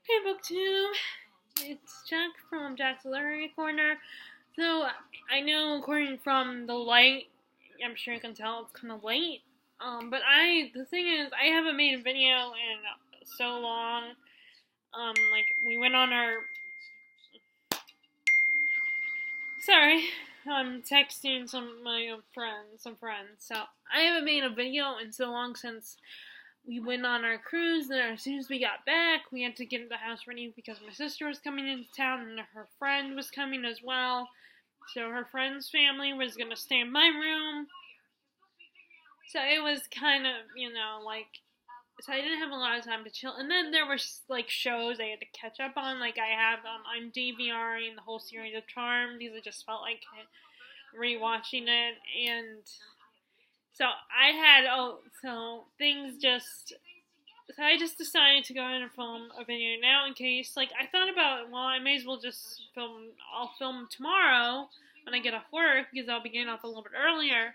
Hey BookTube, it's Jack from Jack's Literary Corner. So I know, according from the light, I'm sure you can tell it's kind of late. But the thing is, I haven't made a video in so long. Like we went on our. Sorry, I'm texting some friends. So I haven't made a video in so long since we went on our cruise, and as soon as we got back, we had to get the house ready because my sister was coming into town and her friend was coming as well. So her friend's family was going to stay in my room. So it was kind of, so I didn't have a lot of time to chill. And then there were, like, shows I had to catch up on. Like, I'm DVRing the whole series of Charmed because I just felt like rewatching it. And so so I just decided to go ahead and film a video now in case, like, I thought about, well, I may as well just I'll film tomorrow when I get off work because I'll be getting off a little bit earlier.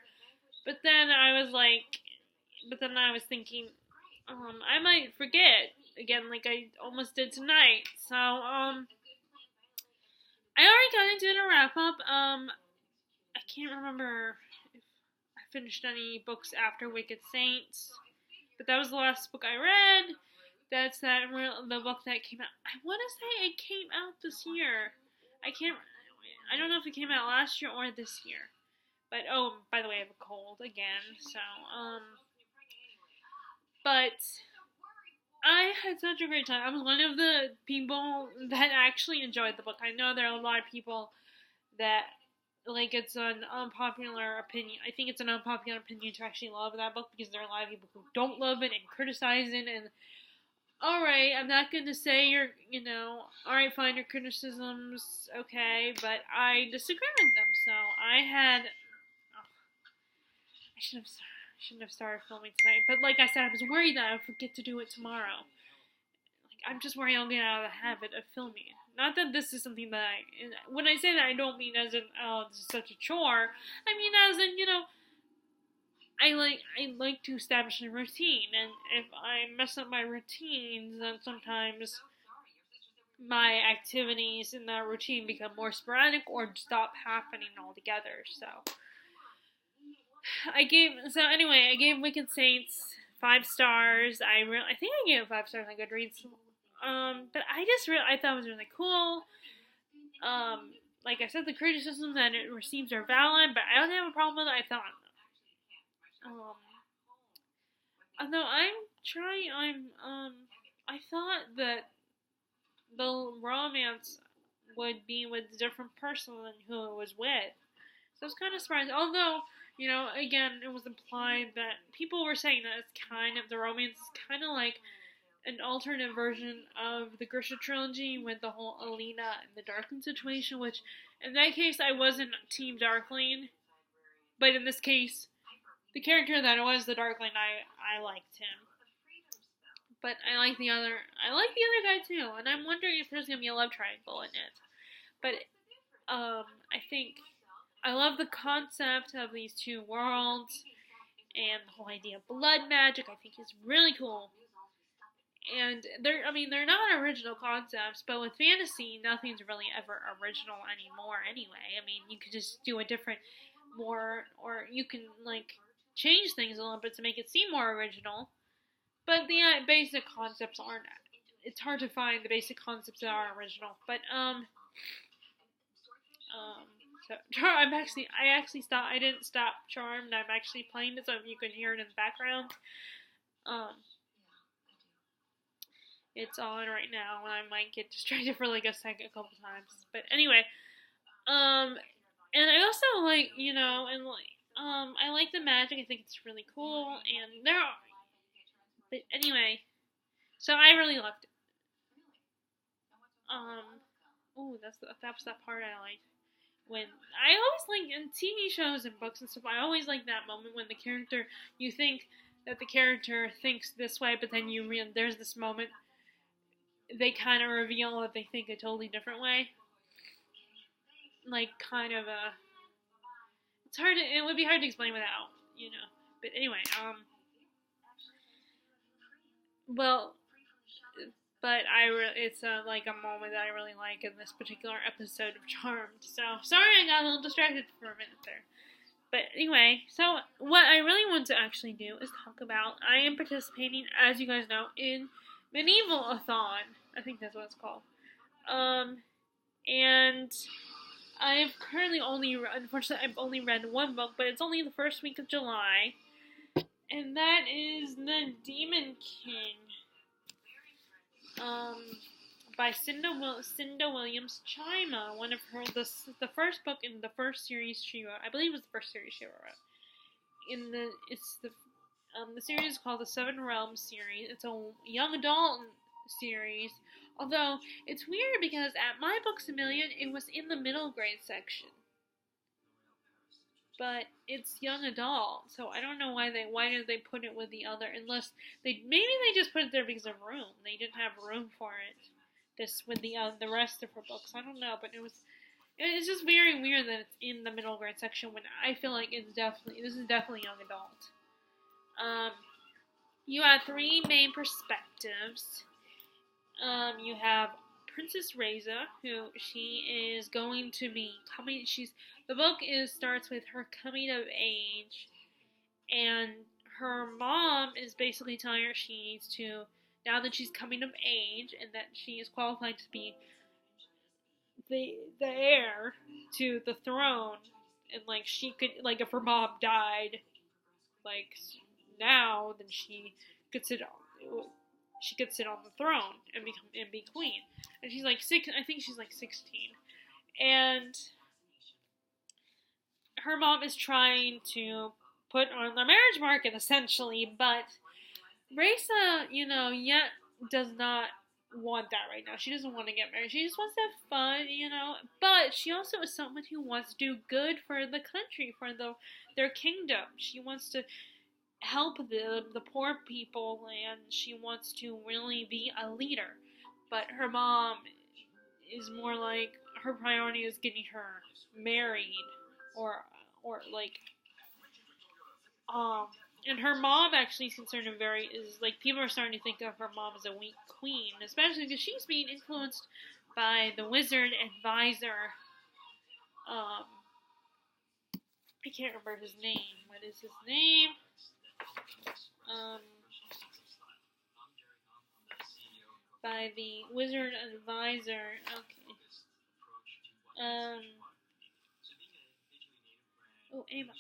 But then I was thinking, I might forget again, like I almost did tonight. So, I already kind of did a wrap up. I can't remember if I finished any books after Wicked Saints, but that was the last book I read. That's the book that came out. I want to say it came out this year. I don't know if it came out last year or this year. But, oh, by the way, I have a cold again. So, but I had such a great time. I was one of the people that actually enjoyed the book. I know there are a lot of people that, like, it's an unpopular opinion. I think it's an unpopular opinion to actually love that book because there are a lot of people who don't love it and criticize it. And, alright, I'm not going to say alright, fine, your criticisms, okay, but I disagree with them. So I shouldn't have started filming tonight. But like I said, I was worried that I would forget to do it tomorrow. Like, I'm just worried I'll get out of the habit of filming. Not that this is something that when I say that, I don't mean as in, oh, this is such a chore. I mean as in, I like to establish a routine, and if I mess up my routines, then sometimes my activities in that routine become more sporadic or stop happening altogether. So I gave Wicked Saints 5 stars. I think I gave it 5 stars on Goodreads. But I thought it was really cool. Like I said, the criticisms that it receives are valid, but I don't have a problem with it. Although I thought that the romance would be with a different person than who it was with. So I was kind of surprised. Although, again, it was implied that people were saying that the romance is kind of like an alternate version of the Grisha trilogy with the whole Alina and the Darkling situation, which, in that case, I wasn't Team Darkling. But in this case, the character that was the Darkling, I liked him. But I like the other guy too, and I'm wondering if there's gonna be a love triangle in it. But I think I love the concept of these two worlds, and the whole idea of blood magic. I think is really cool. And they're not original concepts, but with fantasy, nothing's really ever original anymore. Anyway, I mean, you could just do a different, or you can change things a little bit to make it seem more original. But the basic concepts aren't. It's hard to find the basic concepts that are original. But so I actually stopped. I didn't stop Charmed. I'm actually playing it, so you can hear it in the background. It's on right now, and I might get distracted for a couple times. But anyway, and I also I like the magic. I think it's really cool, and but anyway, so I really loved it. That was that part I liked. When I always in TV shows and books and stuff, I always like that moment when you think that the character thinks this way, but then there's this moment they kind of reveal that they think a totally different way. Like, kind of it would be hard to explain without, But anyway, but it's like a moment that I really like in this particular episode of Charmed. So sorry I got a little distracted for a minute there. But anyway, so what I really want to actually do is talk about, I am participating, as you guys know, in Medieval-a-thon. I think that's what it's called. And I've currently unfortunately, I've only read one book, but it's only the first week of July. And that is The Demon King. By Cinda Williams Chima, one of the first book in the first series she wrote. I believe it was the first series she wrote. The series is called the Seven Realms series. It's a young adult series. Although it's weird because at My Books a Million it was in the middle grade section. But it's young adult, so I don't know why did they put it with the other, unless maybe they just put it there because of room. They didn't have room for it. This with the rest of her books. I don't know, but it's just very weird that it's in the middle grade section when I feel like this is definitely young adult. You have three main perspectives. You have Princess Reza, who she is going to be coming. The book starts with her coming of age, and her mom is basically telling her she needs to, now that she's coming of age and that she is qualified to be the heir to the throne, and like she could, like if her mom died, like now, then she could sit on the throne and be queen. And she's like I think she's like 16, and her mom is trying to put on the marriage market essentially, but Raisa, yet does not want that right now. She doesn't want to get married. She just wants to have fun, But she also is someone who wants to do good for the country, for their kingdom. She wants to help the poor people, and she wants to really be a leader. But her mom is more like, her priority is getting her married, or and her mom actually is concerned people are starting to think of her mom as a weak queen, especially because she's being influenced by the wizard advisor. I can't remember his name. What is his name? By the wizard advisor. Okay. Ava.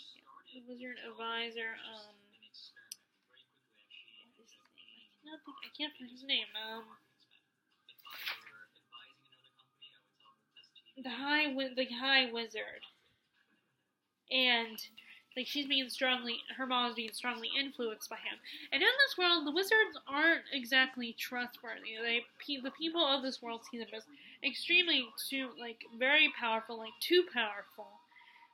The wizard advisor. What is his name? I can't find his name. The High Wizard. And her mom is being strongly influenced by him. And in this world, the wizards aren't exactly trustworthy. The people of this world see them as extremely very powerful, too powerful.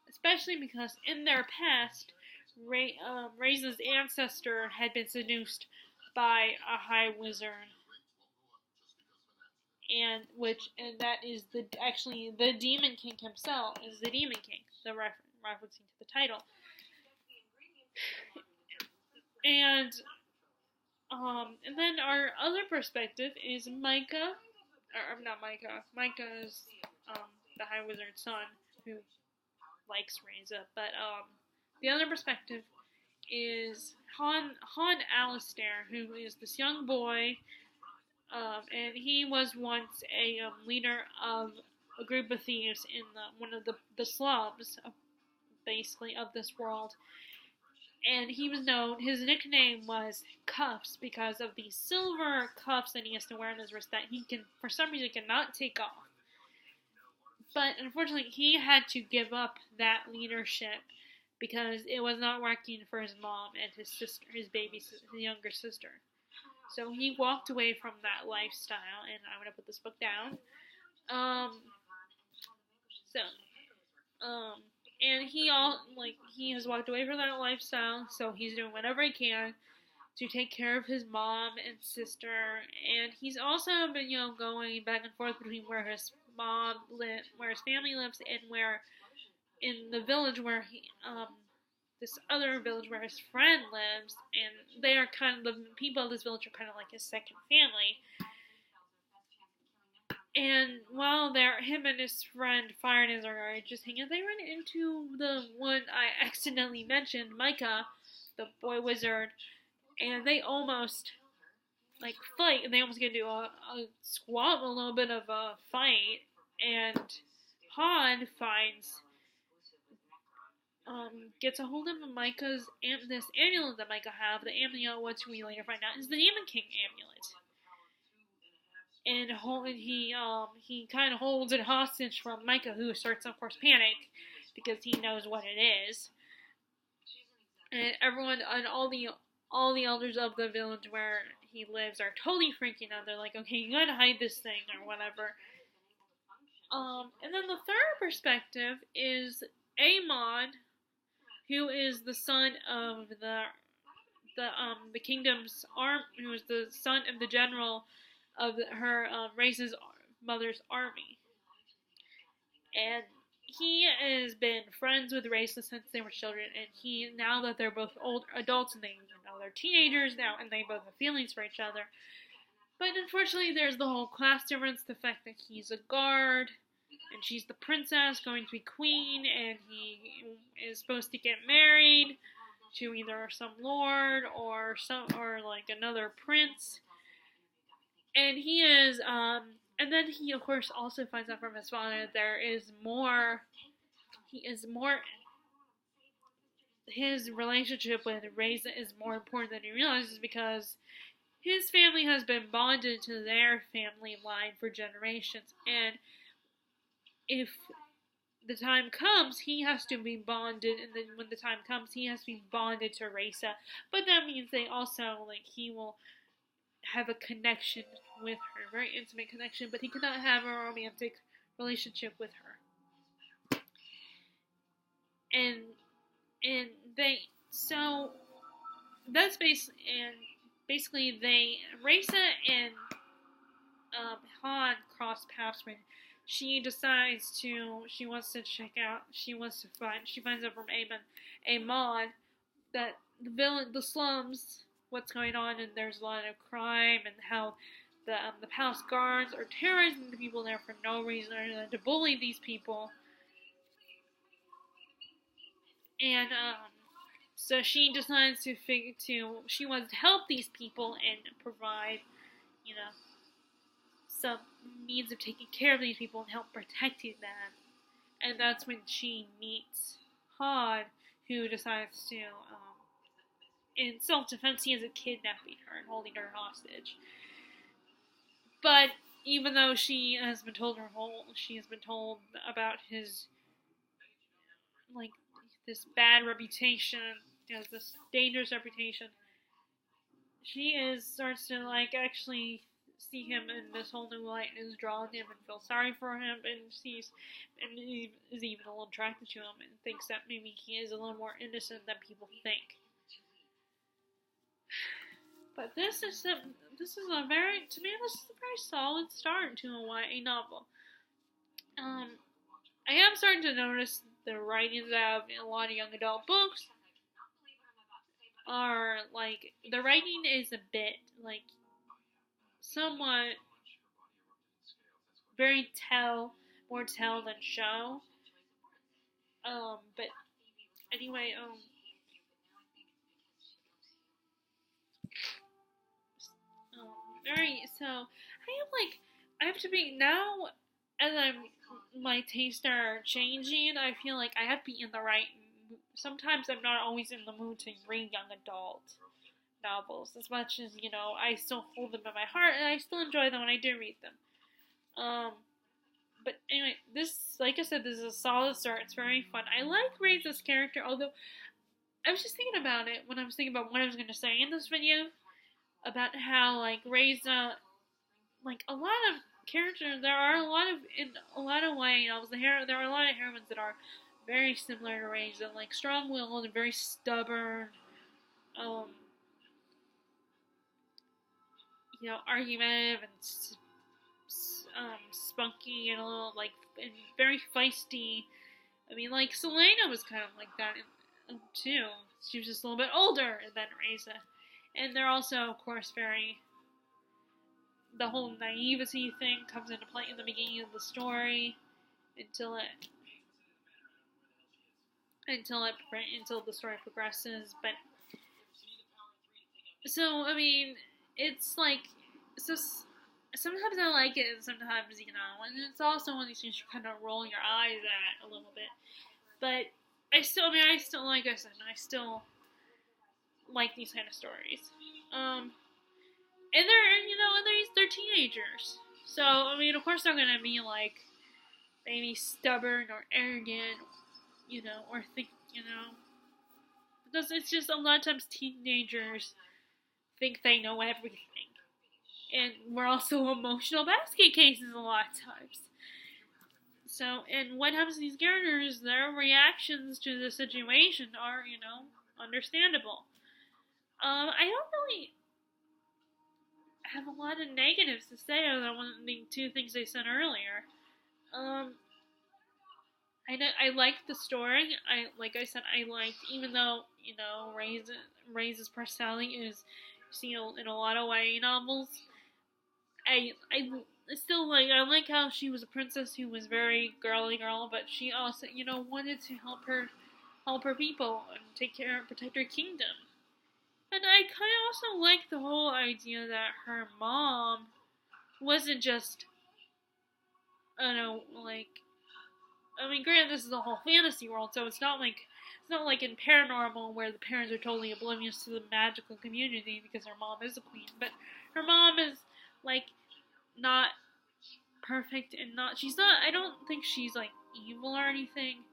Especially because in their past, Reza's ancestor had been seduced by a high wizard. And that is the Demon King himself is the Demon King, referencing to the title. And then our other perspective is Micah. Not Micah. Micah is the High Wizard's son, who likes Reza. But the other perspective is Han Alistair, who is this young boy, and he was once a leader of a group of thieves in one of the slums, basically, of this world. And he was known, his nickname was Cuffs, because of the silver cuffs that he has to wear on his wrist that he for some reason, cannot take off. But unfortunately, he had to give up that leadership because it was not working for his mom and his sister, his younger sister. So he walked away from that lifestyle, and I'm gonna put this book down. And he has walked away from that lifestyle, so he's doing whatever he can to take care of his mom and sister, and he's also been, going back and forth between where his family lives, and where in the village where this other village where his friend lives, and they are the people of this village are kind of like his second family. And while him and his friend Fire and Azar are just hanging out, they run into the one I accidentally mentioned, Micah, the boy wizard, and they almost like fight, and they almost get into a squab, a little bit of a fight, and Han finds gets a hold of Micah's this amulet that Micah have. The amulet, which we later find out is the Demon King amulet, and he kind of holds it hostage from Micah, who starts, of course, panic because he knows what it is. And everyone and all the elders of the village where he lives are totally freaking out. They're like, okay, you gotta hide this thing or whatever. And then the third perspective is Amon, who is the son of the kingdom's who is the son of the general of her race's mother's army, and he has been friends with Raisa since they were children, and now that they're both old adults and they're teenagers now, and they both have feelings for each other. But unfortunately, there's the whole class difference, the fact that he's a guard, and she's the princess going to be queen, and he is supposed to get married to either some lord or like another prince. And he is, and then he, of course, also finds out from his father that his relationship with Reza is more important than he realizes, because his family has been bonded to their family line for generations, and if the time comes, he has to be bonded, and then when the time comes, he has to be bonded to Reza. But that means they also, he will have a connection with her, a very intimate connection, but he cannot have a romantic relationship with her. And so that's basically Reza and Han cross paths when she finds out from Amon that the slums, what's going on, and there's a lot of crime, and how the palace guards are terrorizing the people there for no reason other than to bully these people. And so she decides she wants to help these people and provide, some means of taking care of these people and help protecting them. And that's when she meets Han, who decides to, in self-defense, he ends up kidnapping her and holding her hostage. But even though she has been told about his, this bad reputation, this dangerous reputation, she starts to, actually see him in this whole new light, and is drawn to him and feels sorry for him, and is even a little attracted to him, and thinks that maybe he is a little more innocent than people think. But this is a very solid start to a YA novel. I am starting to notice the writings of a lot of young adult books are the writing is a bit somewhat very more tell than show. But anyway, I have to be now, as my tastes are changing, I feel like I have to be in the right. Sometimes I'm not always in the mood to read young adult novels as much as, I still hold them in my heart, and I still enjoy them when I do read them. But anyway, like I said, this is a solid start. It's very fun. I like Reza's character, although I was just thinking about it when I was thinking about what I was going to say in this video, about how, Reza, a lot of characters, there are a lot of YA novels, there are a lot of heroines that are very similar to Reza, strong-willed and very stubborn, argumentative and spunky and a little and very feisty. I mean, Selena was kind of like that too. She was just a little bit older than Reza, and they're also, of course, very the whole naivety thing comes into play in the beginning of the story until the story progresses. But so I mean, it's like so. Sometimes I like it, and sometimes and it's also one of these things you kind of roll your eyes at a little bit. But like I said, I still like these kind of stories. And they're teenagers, so I mean, of course they're gonna be like maybe stubborn or arrogant, or think, because it's just a lot of times teenagers think they know everything, and we're also emotional basket cases a lot of times. So, and what happens to these characters, their reactions to the situation are, understandable. I don't really have a lot of negatives to say other than the two things I said earlier. I liked the story. Like I said, I liked, even though, Rey's personality is seen in a lot of YA novels. I still I like how she was a princess who was very girly girl, but she also, wanted to help her people and protect her kingdom. And I kind of also like the whole idea that her mom wasn't just, I don't know, I mean, granted, this is a whole fantasy world, so it's not like in paranormal where the parents are totally oblivious to the magical community because her mom is a queen. But her mom is not perfect, and she's not. I don't think she's evil or anything.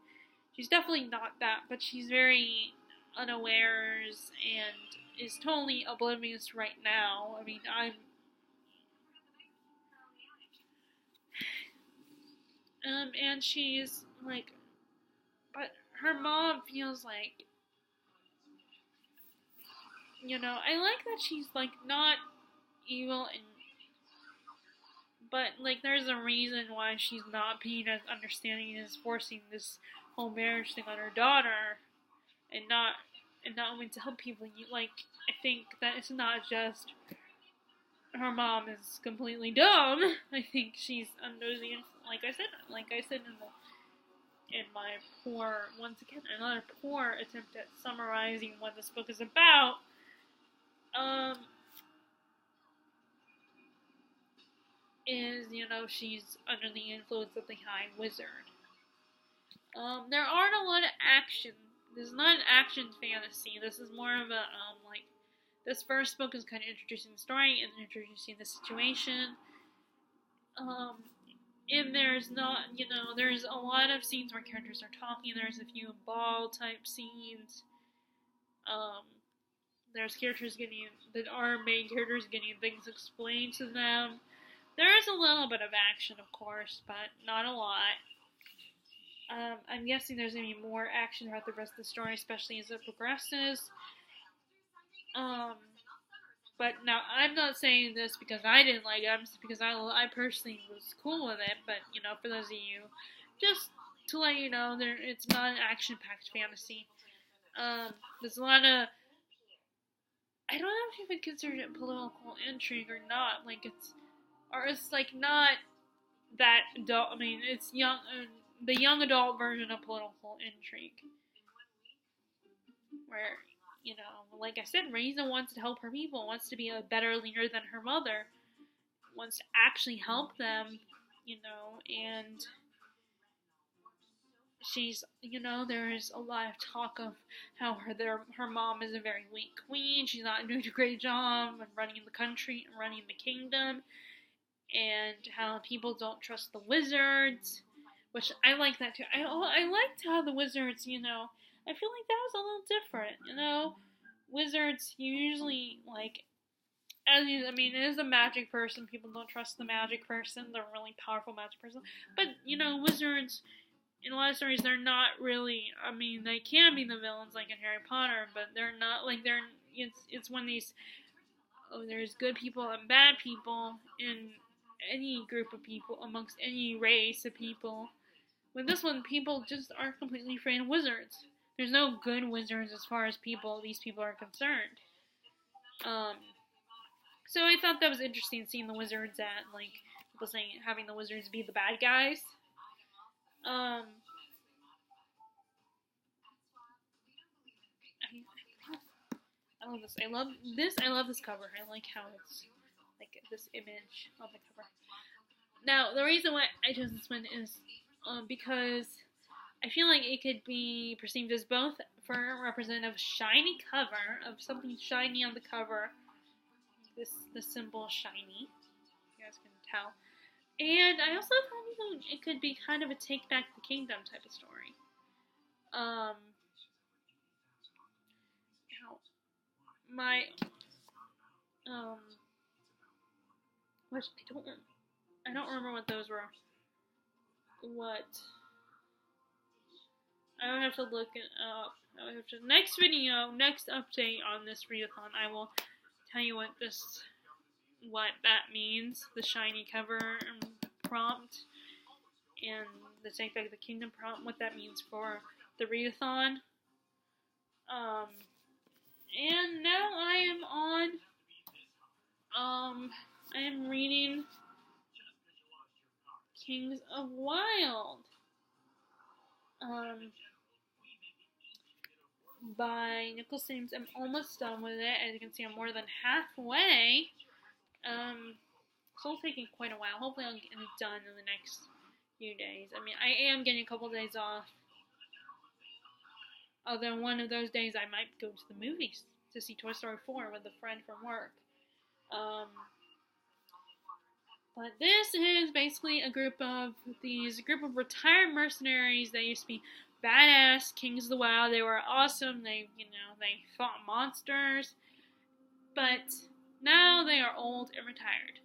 She's definitely not that, but she's very unawares and is totally oblivious right now. I mean, and she's but her mom feels I like that she's not evil, but there's a reason why she's not being as understanding and is forcing this whole marriage thing on her daughter, and not wanting to help people. I think that it's not just her mom is completely dumb. I think she's under the influence. Like I said in my another poor attempt at summarizing what this book is about. Is she's under the influence of the High Wizard. There aren't a lot of action. This is not an action fantasy. This is more of a this first book is kind of introducing the story and introducing the situation. And there's not, there's a lot of scenes where characters are talking. There's a few ball type scenes. There's characters our main characters getting things explained to them. There is a little bit of action, of course, but not a lot. I'm guessing there's going to be more action throughout the rest of the story, especially as it progresses. But now, I'm not saying this because I didn't like it, I'm just because I personally was cool with it, but, for those of you, just to let you know, it's not an action-packed fantasy. There's a lot of, I don't know if you would consider it political intrigue or not, it's not that adult, I mean, it's the young adult version of political intrigue, where, like I said, Reza wants to help her people, wants to be a better leader than her mother, wants to actually help them, and she's, there is a lot of talk of how her mom is a very weak queen, she's not doing a great job of running the country and running the kingdom, and how people don't trust the wizards, which I like that too. I liked how the wizards, I feel like that was a little different, wizards usually, it is a magic person, people don't trust the magic person, they're a really powerful magic person, but, wizards, in a lot of stories, they're not really, they can be the villains, like in Harry Potter, but they're not, it's when there's good people and bad people in any group of people, amongst any race of people. With this one, people just are completely afraid of wizards. There's no good wizards as far as these people are concerned. So I thought that was interesting, seeing the wizards at, like, people saying, having the wizards be the bad guys. I love this. I love this. I love this cover. I like how it's like this image on the cover. Now, the reason why I chose this one is because I feel like it could be perceived as both for a representative shiny cover of something shiny on the cover. The symbol shiny. You guys can tell. And I also thought it could be kind of a take back the kingdom type of story. My which I don't remember what those were. What? I would have to look it up. I would have to next update on this readathon. I will tell you what that means. The shiny cover prompt and the Take Back the Kingdom prompt. What that means for the readathon. And now I am reading Kings of Wild. By Nicholas Sims. I'm almost done with it. As you can see, I'm more than halfway. Still taking quite a while. Hopefully I'll get it done in the next few days. I mean, I am getting a couple days off. Although one of those days I might go to the movies to see Toy Story 4 with a friend from work. But this is basically a group of retired mercenaries that used to be badass kings of the wild. They were awesome. They fought monsters. But now they are old and retired.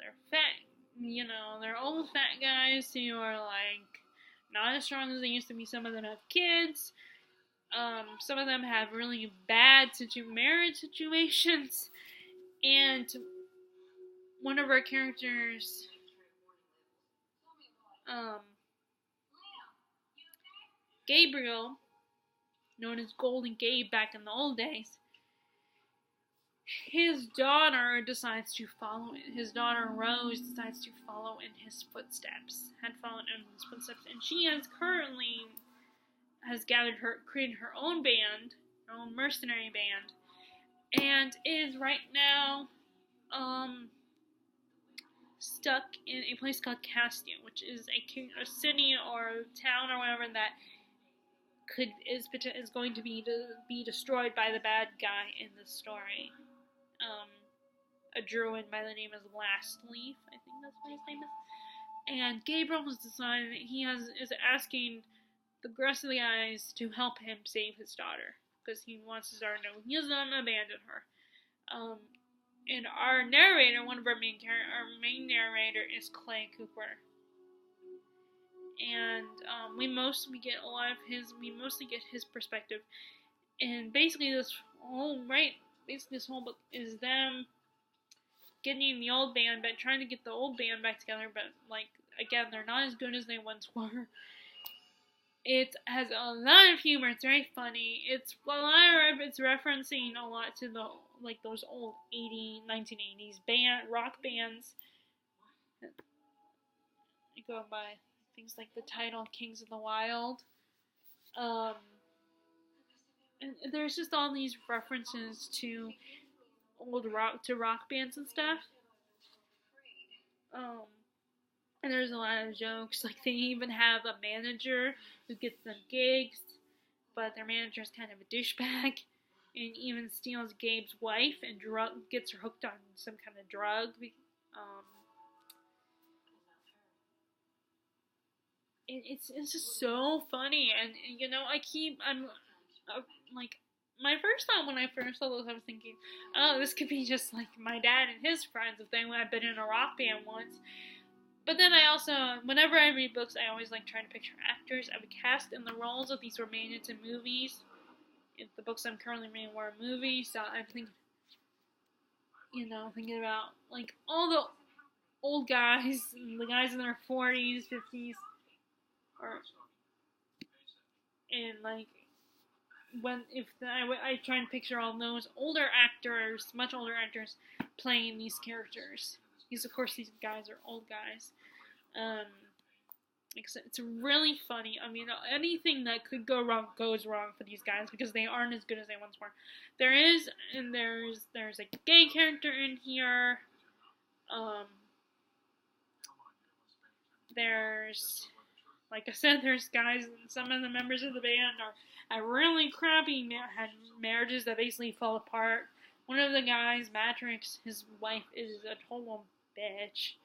They're fat. They're old fat guys who are like not as strong as they used to be. Some of them have kids. Some of them have really bad marriage situations. And one of our characters, Gabriel, known as Golden Gabe back in the old days, his daughter decides to follow it. His daughter Rose decides to follow in his footsteps. And she has created her own band, her own mercenary band, and is right now stuck in a place called Castia, which is a city or a town or whatever that is going to be destroyed by the bad guy in the story. A druid by the name of Lastleaf, I think that's what his name is. And Gabriel has decided that is asking the rest of the guys to help him save his daughter, because he wants his daughter to know he has not abandoned her. And our narrator, one of our main narrator is Clay Cooper. And we mostly get his perspective. And basically this whole book is them getting the old band back, trying to get the old band back together, but again, they're not as good as they once were. It has a lot of humor. It's very funny. It's referencing a lot to those old 1980s rock bands. You go by things like the title Kings of the Wild. And there's just all these references to rock bands and stuff. And there's a lot of jokes. Like, they even have a manager who gets them gigs, but their manager is kind of a douchebag, and even steals Gabe's wife and gets her hooked on some kind of drug. It's just so funny, and my first thought when I first saw those, I was thinking, oh, this could be just like my dad and his friends if they had been in a rock band once. But then I also, whenever I read books, I always like trying to picture actors I would cast in the roles if these were made into movies. If the books I'm currently reading were movies, so I'm thinking about like all the old guys, the guys in their 40s, 50s, I try and picture all those much older actors playing these characters. Because, of course, these guys are old guys. It's really funny. I mean, anything that could go wrong goes wrong for these guys because they aren't as good as they once were. There's a gay character in here. There's, like I said, there's guys. Some of the members of the band are really crappy. Had marriages that basically fall apart. One of the guys, Matrix, his wife is a total bitch.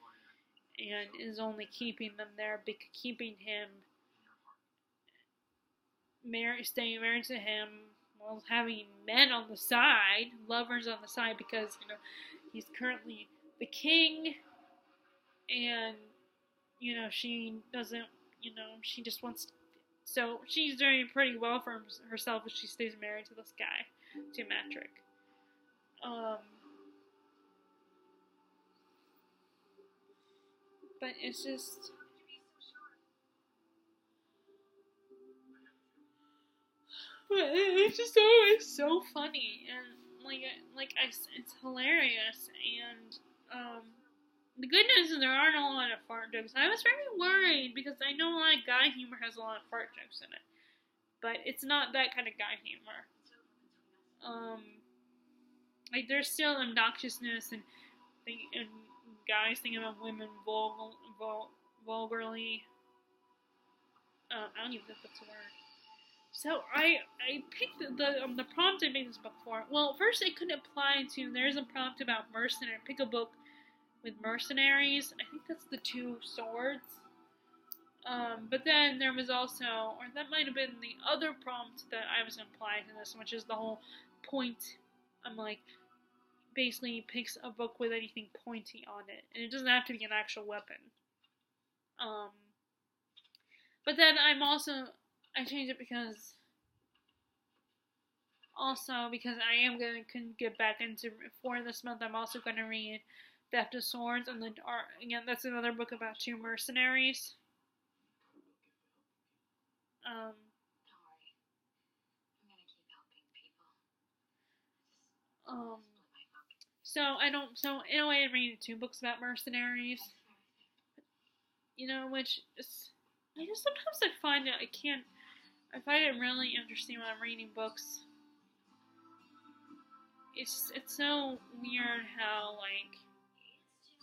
And is only keeping them there, keeping him staying married to him, while having men on the side, lovers on the side, because he's currently the king, and she doesn't, she just wants. So she's doing pretty well for herself if she stays married to this guy, to Matrix. But it's just, always so funny, and it's hilarious, and the good news is there aren't a lot of fart jokes. I was very worried because I know a lot of guy humor has a lot of fart jokes in it, but it's not that kind of guy humor. There's still obnoxiousness and guys thinking about women vulgarly. I don't even think that's a word. So I picked the prompt I made this book for. Well, first it could apply to, there's a prompt about mercenary. Pick a book with mercenaries. I think that's the Two Swords. But then there was also, or that might have been the other prompt that I was implying to this, which is the whole point. I'm like, basically picks a book with anything pointy on it, and it doesn't have to be an actual weapon. But then I changed it because I am going to get back into, for this month, I'm also going to read Theft of Swords, and then, again, that's another book about two mercenaries. Don't worry. I'm gonna keep helping people. So in a way I'm reading two books about mercenaries. Which is, sometimes I find it really interesting when I'm reading books. It's so weird how,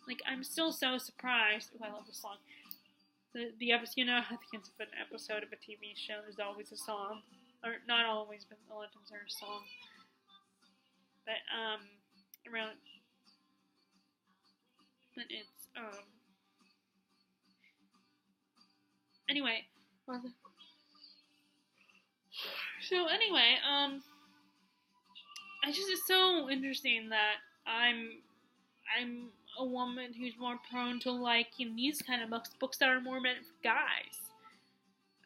like I'm still so surprised. Oh, I love this song. The episode, at the end of an episode of a TV show, there's always a song. Or, not always, but a lot of times there's a song. But, anyway. It's so interesting that I'm a woman who's more prone to liking these kind of books that are more meant for guys.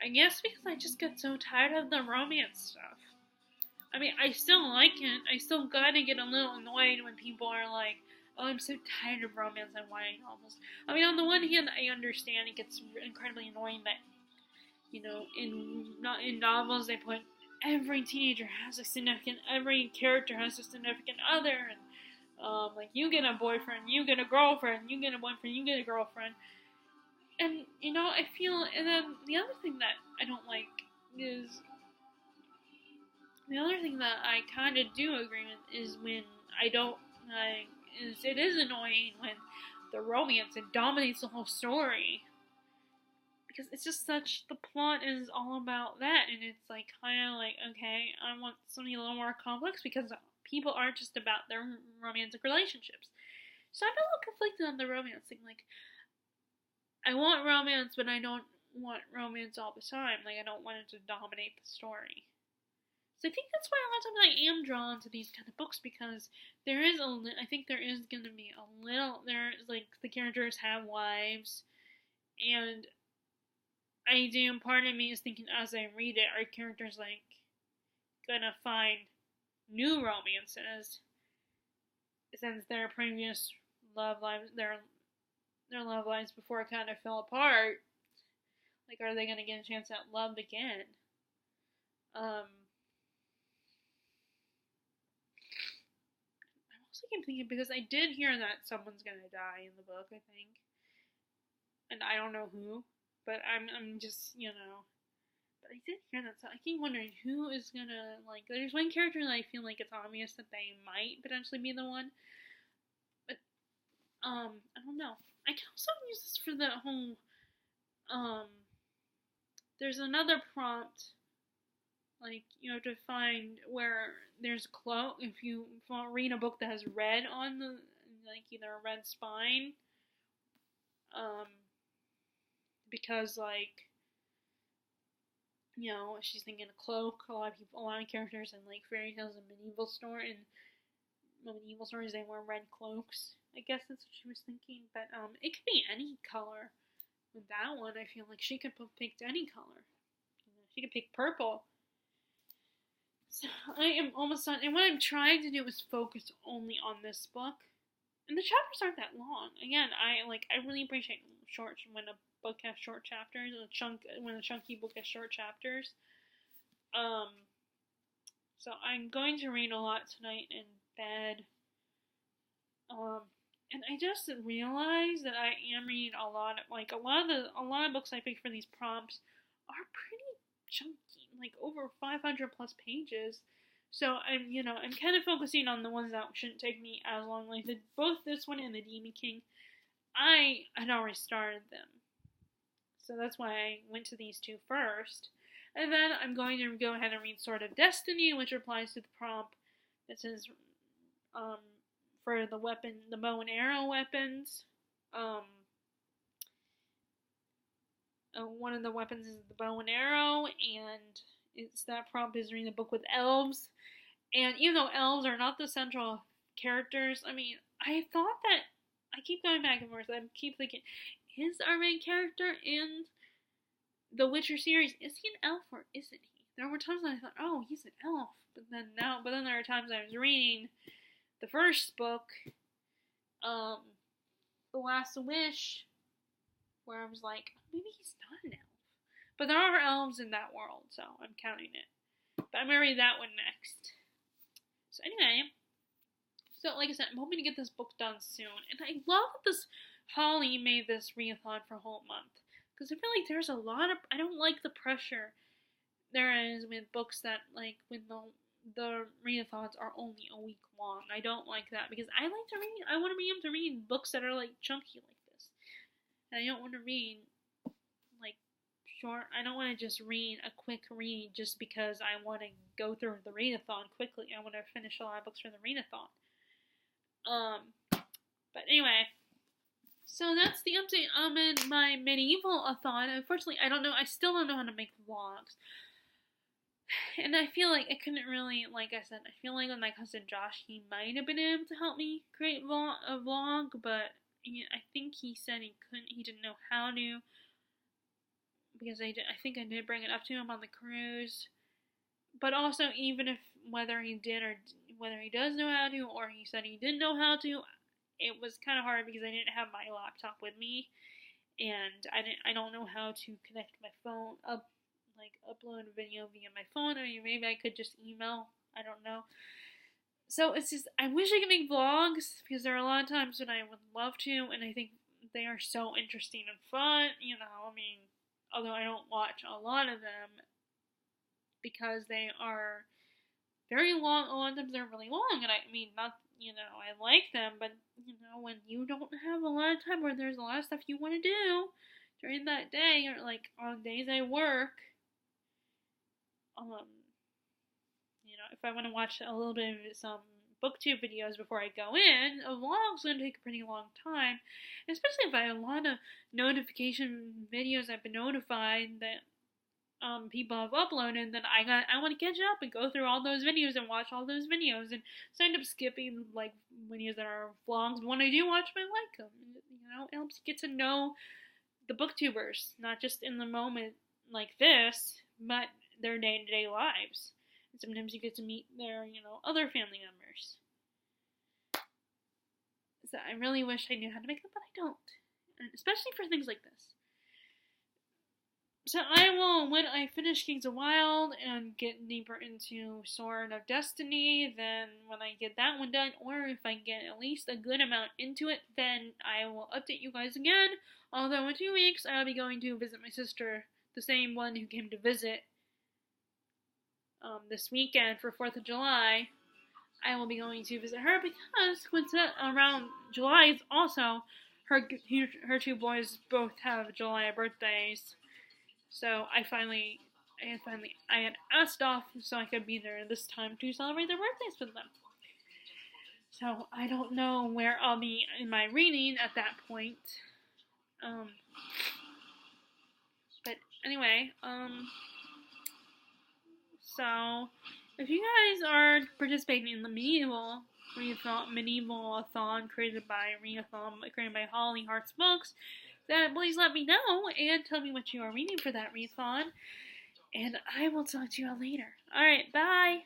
I guess because I just get so tired of the romance stuff. I mean, I still like it. I still gotta get a little annoyed when people are like, oh, I'm so tired of romance and YA novels. I mean, on the one hand, I understand it gets incredibly annoying that, in novels they put every teenager has every character has a significant other, and you get a boyfriend, you get a girlfriend, you get a boyfriend, you get a girlfriend. And, I feel, and then the other thing that I don't like is, the other thing that I kind of do agree with is when it is annoying when the romance, it dominates the whole story. Because it's just the plot is all about that, and it's okay, I want something a little more complex, because people aren't just about their romantic relationships. So I'm a little conflicted on the romance thing. I want romance, but I don't want romance all the time. I don't want it to dominate the story. So I think that's why a lot of times I am drawn to these kind of books, because I think there is going to be a little, the characters have wives, and part of me is thinking as I read it, are characters, gonna find new romances, since their previous love lives, their love lives before it kind of fell apart, are they gonna get a chance at love again? I'm also keep thinking, because I did hear that someone's gonna die in the book, I think. And I don't know who, but I'm just, but I did hear that, so I keep wondering who is gonna, like, there's one character that I feel like it's obvious that they might potentially be the one, but, I don't know. I can also use this for the whole, there's another prompt, like, you have to find where there's cloak, if you read a book that has red on the, like, either a red spine, because, like, she's thinking a cloak. A lot of characters in, like, fairy tales and medieval stories, they wear red cloaks. I guess that's what she was thinking, but, it could be any color. With that one, I feel like she could have picked any color. She could pick purple. So, I am almost done, and what I'm trying to do is focus only on this book. And the chapters aren't that long. Again, I really appreciate when a book has short chapters, when a chunky book has short chapters. So I'm going to read a lot tonight in bed. And I just realized that I am reading a lot of books I picked for these prompts are pretty chunky, like over 500 plus pages. So I'm kind of focusing on the ones that shouldn't take me as long. Like both this one and the Demon King, I had already started them. So that's why I went to these two first. And then I'm going to go ahead and read Sword of Destiny, which applies to the prompt that says, for the bow and arrow weapons. One of the weapons is the bow and arrow, and that prompt is reading a book with elves. And even though elves are not the central characters, I mean, I thought that, I keep going back and forth, I keep thinking, is our main character in the Witcher series, is he an elf or isn't he? There were times when I thought, oh, he's an elf, but then there are times I was reading the first book, The Last Wish, where I was like, maybe he's not an elf. But there are elves in that world, so I'm counting it. But I'm going to read that one next. So anyway, like I said, I'm hoping to get this book done soon. And I love that Holly made this readathon for a whole month. Because I feel like there's a lot of, I don't like the pressure there is with books that, like, when the readathons are only a week long. I don't like that, because I want to be able to read books that are, like, chunky like this. And I don't want to read, like, short, I don't want to just read a quick read just because I want to go through the readathon quickly. I want to finish a lot of books for the readathon. But anyway, so that's the update on my Medieval-a-thon. Unfortunately, I still don't know how to make vlogs. And I feel like I couldn't really, like I said, I feel like with my cousin Josh, he might have been able to help me create a vlog, but I think he said he didn't know how to, because I think I did bring it up to him on the cruise. But also, even if, whether he did or whether he does know how to, or he said he didn't know how to, it was kind of hard because I didn't have my laptop with me, and I don't know how to connect my phone up, like upload a video via my phone. I mean, maybe I could just email, I don't know. So it's just, I wish I could make vlogs, because there are a lot of times when I would love to, and I think they are so interesting and fun, I mean, although I don't watch a lot of them, because they are very long. A lot of times they're really long, and I mean, not, I like them, but, when you don't have a lot of time, where there's a lot of stuff you want to do during that day, or, like, on days I work, if I want to watch a little bit of some booktube videos before I go in, a vlog's going to take a pretty long time, especially if I have a lot of notification videos I've been notified that people have uploaded, then I want to catch up and go through all those videos and watch all those videos, and so I end up skipping, like, videos that are vlogs. When I do watch them, I like them. It helps you get to know the booktubers, not just in the moment like this, but their day-to-day lives. And sometimes you get to meet their, other family members. So I really wish I knew how to make them, but I don't. And especially for things like this. So I will, when I finish Kings of Wild and get deeper into Sword of Destiny, then when I get that one done, or if I get at least a good amount into it, then I will update you guys again. Although in 2 weeks, I'll be going to visit my sister, the same one who came to visit this weekend for 4th of July. I will be going to visit her because around July is also her 2 boys both have July birthdays. So I had asked off so I could be there this time to celebrate their birthdays with them. So I don't know where I'll be in my reading at that point. But anyway, so if you guys are participating in the Medieval-a-thon created by Holly Hearts Books, then please let me know and tell me what you are reading for that readathon. And I will talk to you all later. Alright, bye!